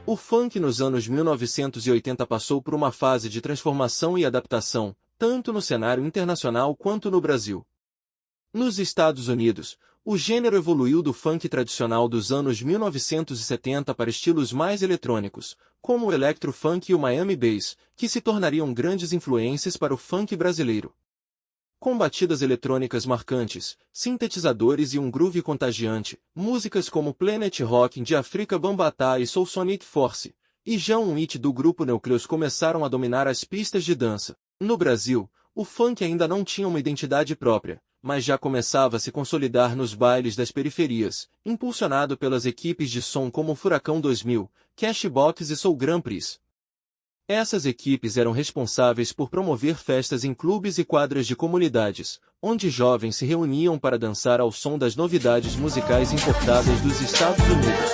O funk nos anos 1980 passou por uma fase de transformação e adaptação, tanto no cenário internacional quanto no Brasil. Nos Estados Unidos, o gênero evoluiu do funk tradicional dos anos 1970 para estilos mais eletrônicos, como o electro-funk e o Miami Bass, que se tornariam grandes influências para o funk brasileiro. Com batidas eletrônicas marcantes, sintetizadores e um groove contagiante, músicas como Planet Rockin' de Afrika Bambaataa e Soul Sonic Force, e Já um Hit do grupo Nucleus começaram a dominar as pistas de dança. No Brasil, o funk ainda não tinha uma identidade própria, mas já começava a se consolidar nos bailes das periferias, impulsionado pelas equipes de som como Furacão 2000, Cashbox e Soul Grand Prix. Essas equipes eram responsáveis por promover festas em clubes e quadras de comunidades, onde jovens se reuniam para dançar ao som das novidades musicais importadas dos Estados Unidos.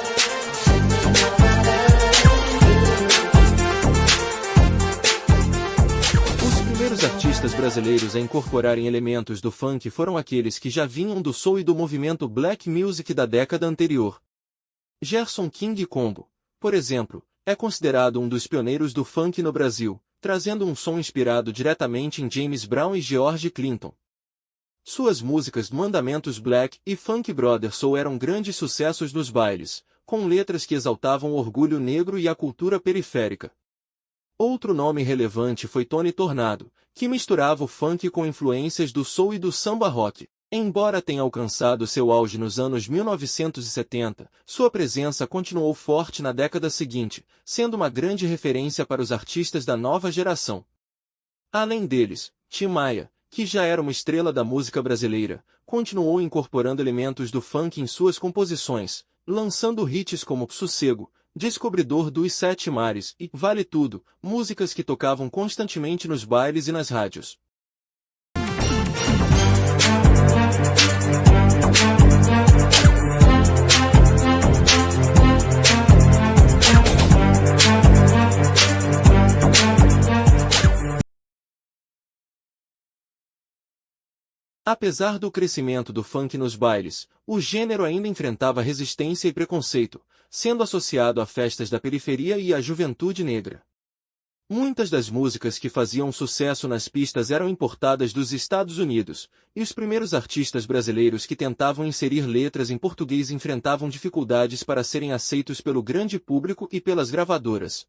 Os primeiros artistas brasileiros a incorporarem elementos do funk foram aqueles que já vinham do soul e do movimento black music da década anterior. Gerson King Combo, por exemplo, é considerado um dos pioneiros do funk no Brasil, trazendo um som inspirado diretamente em James Brown e George Clinton. Suas músicas Mandamentos Black e Funk Brother Soul eram grandes sucessos nos bailes, com letras que exaltavam o orgulho negro e a cultura periférica. Outro nome relevante foi Tony Tornado, que misturava o funk com influências do soul e do samba rock. Embora tenha alcançado seu auge nos anos 1970, sua presença continuou forte na década seguinte, sendo uma grande referência para os artistas da nova geração. Além deles, Tim Maia, que já era uma estrela da música brasileira, continuou incorporando elementos do funk em suas composições, lançando hits como Sossego, Descobridor dos Sete Mares e Vale Tudo, músicas que tocavam constantemente nos bailes e nas rádios. Apesar do crescimento do funk nos bailes, o gênero ainda enfrentava resistência e preconceito, sendo associado a festas da periferia e à juventude negra. Muitas das músicas que faziam sucesso nas pistas eram importadas dos Estados Unidos, e os primeiros artistas brasileiros que tentavam inserir letras em português enfrentavam dificuldades para serem aceitos pelo grande público e pelas gravadoras.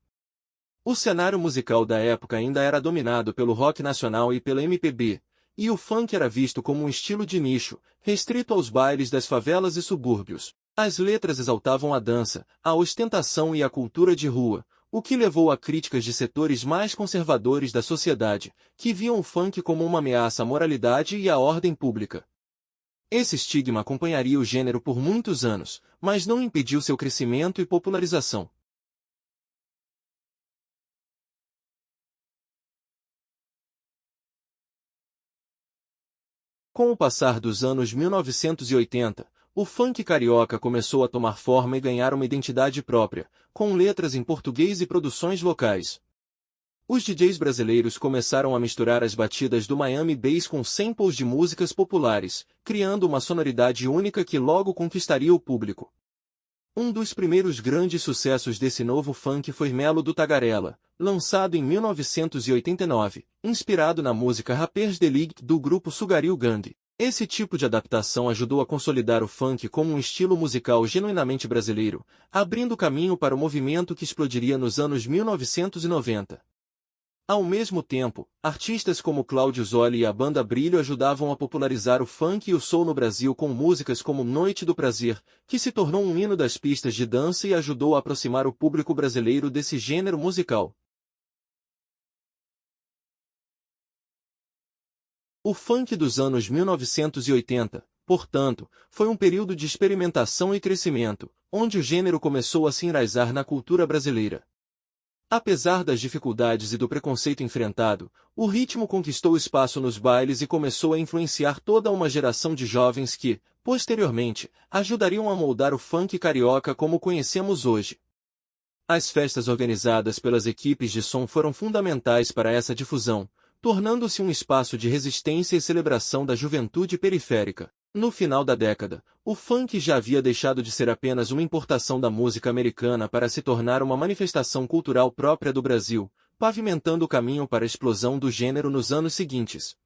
O cenário musical da época ainda era dominado pelo rock nacional e pela MPB, e o funk era visto como um estilo de nicho, restrito aos bailes das favelas e subúrbios. As letras exaltavam a dança, a ostentação e a cultura de rua, o que levou a críticas de setores mais conservadores da sociedade, que viam o funk como uma ameaça à moralidade e à ordem pública. Esse estigma acompanharia o gênero por muitos anos, mas não impediu seu crescimento e popularização. Com o passar dos anos 1980, o funk carioca começou a tomar forma e ganhar uma identidade própria, com letras em português e produções locais. Os DJs brasileiros começaram a misturar as batidas do Miami Bass com samples de músicas populares, criando uma sonoridade única que logo conquistaria o público. Um dos primeiros grandes sucessos desse novo funk foi Melo do Tagarela, lançado em 1989, inspirado na música Rappers Delict do grupo Sugarhill Gang. Esse tipo de adaptação ajudou a consolidar o funk como um estilo musical genuinamente brasileiro, abrindo caminho para o movimento que explodiria nos anos 1990. Ao mesmo tempo, artistas como Cláudio Zoli e a banda Brilho ajudavam a popularizar o funk e o soul no Brasil com músicas como Noite do Prazer, que se tornou um hino das pistas de dança e ajudou a aproximar o público brasileiro desse gênero musical. O funk dos anos 1980, portanto, foi um período de experimentação e crescimento, onde o gênero começou a se enraizar na cultura brasileira. Apesar das dificuldades e do preconceito enfrentado, o ritmo conquistou espaço nos bailes e começou a influenciar toda uma geração de jovens que, posteriormente, ajudariam a moldar o funk carioca como conhecemos hoje. As festas organizadas pelas equipes de som foram fundamentais para essa difusão, tornando-se um espaço de resistência e celebração da juventude periférica. No final da década, o funk já havia deixado de ser apenas uma importação da música americana para se tornar uma manifestação cultural própria do Brasil, pavimentando o caminho para a explosão do gênero nos anos seguintes.